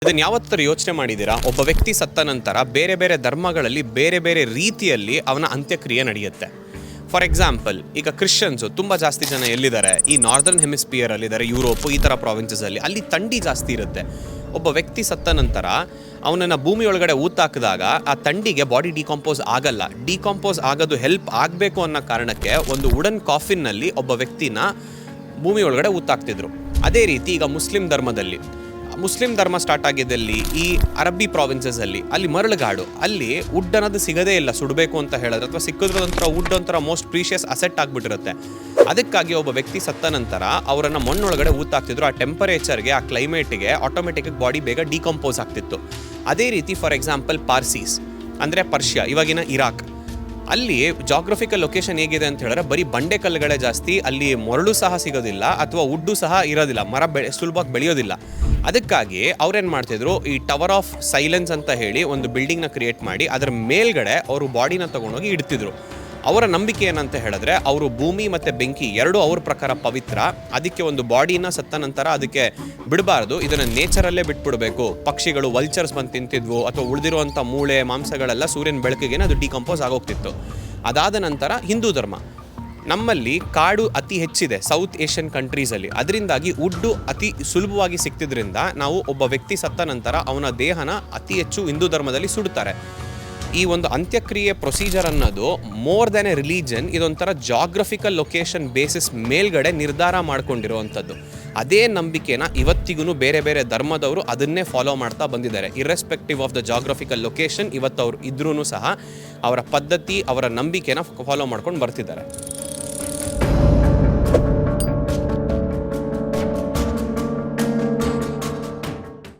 ಇದನ್ನು ಯಾವತ್ತಾರು ಯೋಚನೆ ಮಾಡಿದ್ದೀರಾ? ಒಬ್ಬ ವ್ಯಕ್ತಿ ಸತ್ತ ನಂತರ ಬೇರೆ ಬೇರೆ ಧರ್ಮಗಳಲ್ಲಿ ಬೇರೆ ಬೇರೆ ರೀತಿಯಲ್ಲಿ ಅವನ ಅಂತ್ಯಕ್ರಿಯೆ ನಡೆಯುತ್ತೆ. ಫಾರ್ ಎಕ್ಸಾಂಪಲ್, ಈಗ ಕ್ರಿಶ್ಚಿಯನ್ಸು ತುಂಬ ಜಾಸ್ತಿ ಜನ ಎಲ್ಲಿದ್ದಾರೆ, ಈ ನಾರ್ದರ್ನ್ ಹೆಮಿಸ್ಪಿಯರಲ್ಲಿದ್ದಾರೆ, ಯುರೋಪು ಈ ಥರ ಪ್ರಾವಿನ್ಸಸಲ್ಲಿ. ಅಲ್ಲಿ ಥಂಡಿ ಜಾಸ್ತಿ ಇರುತ್ತೆ. ಒಬ್ಬ ವ್ಯಕ್ತಿ ಸತ್ತ ನಂತರ ಅವನನ್ನು ಭೂಮಿ ಒಳಗಡೆ ಊತಾಕಿದಾಗ ಆ ಥಂಡಿಗೆ ಬಾಡಿ ಡಿಕಾಂಪೋಸ್ ಆಗಲ್ಲ. ಡಿಕಾಂಪೋಸ್ ಆಗೋದು ಹೆಲ್ಪ್ ಆಗಬೇಕು ಅನ್ನೋ ಕಾರಣಕ್ಕೆ ಒಂದು ವುಡನ್ ಕಾಫಿನ್ನಲ್ಲಿ ಒಬ್ಬ ವ್ಯಕ್ತಿನ ಭೂಮಿ ಒಳಗಡೆ ಊತಾಕ್ತಿದ್ರು. ಅದೇ ರೀತಿ ಈಗ ಮುಸ್ಲಿಂ ಧರ್ಮ ಸ್ಟಾರ್ಟ್ ಆಗಿದ್ದಲ್ಲಿ ಈ ಅರಬ್ಬಿ ಪ್ರಾವಿನ್ಸಸಲ್ಲಿ ಅಲ್ಲಿ ಮರಳುಗಾಡು, ಅಲ್ಲಿ ವುಡ್ ಅನ್ನೋದು ಸಿಗದೇ ಇಲ್ಲ ಸುಡಬೇಕು ಅಂತ ಹೇಳಿದ್ರೆ, ಅಥವಾ ಸಿಕ್ಕಿದ್ರಂತರ ವುಡ್ ಒಂಥರ ಮೋಸ್ಟ್ ಪ್ರೀಷಿಯಸ್ ಅಸೆಟ್ ಆಗಿಬಿಟ್ಟಿರುತ್ತೆ. ಅದಕ್ಕಾಗಿ ಒಬ್ಬ ವ್ಯಕ್ತಿ ಸತ್ತ ನಂತರ ಅವರನ್ನು ಮಣ್ಣೊಳಗಡೆ ಊತಾಕ್ತಿದ್ರು. ಆ ಟೆಂಪರೇಚರ್ಗೆ, ಆ ಕ್ಲೈಮೇಟ್ಗೆ ಆಟೋಮೆಟಿಕ್ ಬಾಡಿ ಬೇಗ ಡಿಕಂಪೋಸ್ ಆಗ್ತಿತ್ತು. ಅದೇ ರೀತಿ ಫಾರ್ ಎಕ್ಸಾಂಪಲ್ ಪಾರ್ಸೀಸ್ ಅಂದರೆ ಪರ್ಷಿಯಾ, ಇವಾಗಿನ ಇರಾಕ್, ಅಲ್ಲಿ ಜಾಗ್ರಫಿಕಲ್ ಲೊಕೇಶನ್ ಹೇಗಿದೆ ಅಂತ ಹೇಳಿದ್ರೆ ಬರೀ ಬಂಡೆ ಕಲ್ಲುಗಳೇ ಜಾಸ್ತಿ, ಅಲ್ಲಿ ಮರಳು ಸಹ ಸಿಗೋದಿಲ್ಲ ಅಥವಾ ವುಡ್ಡು ಸಹ ಇರೋದಿಲ್ಲ, ಮರ ಸುಲಭವಾಗಿ ಬೆಳೆಯೋದಿಲ್ಲ. ಅದಕ್ಕಾಗಿ ಅವ್ರೇನು ಮಾಡ್ತಿದ್ರು, ಈ ಟವರ್ ಆಫ್ ಸೈಲೆನ್ಸ್ ಅಂತ ಹೇಳಿ ಒಂದು ಬಿಲ್ಡಿಂಗ್ನ ಕ್ರಿಯೇಟ್ ಮಾಡಿ ಅದರ ಮೇಲ್ಗಡೆ ಅವರು ಬಾಡಿನ ತೊಗೊಂಡೋಗಿ ಇಡ್ತಿದ್ರು. ಅವರ ನಂಬಿಕೆ ಏನಂತ ಹೇಳಿದ್ರೆ, ಅವರು ಭೂಮಿ ಮತ್ತು ಬೆಂಕಿ ಎರಡೂ ಅವ್ರ ಪ್ರಕಾರ ಪವಿತ್ರ. ಅದಕ್ಕೆ ಒಂದು ಬಾಡಿನ ಸತ್ತ ನಂತರ ಅದಕ್ಕೆ ಬಿಡಬಾರ್ದು, ಇದನ್ನು ನೇಚರಲ್ಲೇ ಬಿಟ್ಬಿಡಬೇಕು. ಪಕ್ಷಿಗಳು, ವಲ್ಚರ್ಸ್ ಬಂದು ತಿಂತಿದ್ವು, ಅಥವಾ ಉಳಿದಿರುವಂಥ ಮೂಳೆ ಮಾಂಸಗಳೆಲ್ಲ ಸೂರ್ಯನ ಬೆಳಕಿಗೆ ಅದು ಡಿಕಂಪೋಸ್ ಆಗೋಗ್ತಿತ್ತು. ಅದಾದ ನಂತರ ಹಿಂದೂ ಧರ್ಮ, ನಮ್ಮಲ್ಲಿ ಕಾಡು ಅತಿ ಹೆಚ್ಚಿದೆ ಸೌತ್ ಏಷ್ಯನ್ ಕಂಟ್ರೀಸಲ್ಲಿ. ಅದರಿಂದಾಗಿ ವುಡ್ಡು ಅತಿ ಸುಲಭವಾಗಿ ಸಿಕ್ತಿದ್ರಿಂದ ನಾವು ಒಬ್ಬ ವ್ಯಕ್ತಿ ಸತ್ತ ನಂತರ ಅವನ ದೇಹನ ಅತಿ ಹೆಚ್ಚು ಹಿಂದೂ ಧರ್ಮದಲ್ಲಿ ಸುಡ್ತಾರೆ. ಈ ಒಂದು ಅಂತ್ಯಕ್ರಿಯೆ ಪ್ರೊಸೀಜರ್ ಅನ್ನೋದು ಮೋರ್ ದ್ಯಾನ್ ಎ ರಿಲಿಜನ್, ಇದೊಂಥರ ಜಾಗ್ರಫಿಕಲ್ ಲೊಕೇಶನ್ ಬೇಸಿಸ್ ಮೇಲ್ಗಡೆ ನಿರ್ಧಾರ ಮಾಡ್ಕೊಂಡಿರುವಂಥದ್ದು. ಅದೇ ನಂಬಿಕೆನ ಇವತ್ತಿಗೂ ಬೇರೆ ಬೇರೆ ಧರ್ಮದವರು ಅದನ್ನೇ ಫಾಲೋ ಮಾಡ್ತಾ ಬಂದಿದ್ದಾರೆ. Irrespective of the geographical location ಇವತ್ತು ಅವ್ರು ಇದ್ರೂ ಸಹ ಅವರ ಪದ್ಧತಿ, ಅವರ ನಂಬಿಕೆನ ಫಾಲೋ ಮಾಡ್ಕೊಂಡು ಬರ್ತಿದ್ದಾರೆ.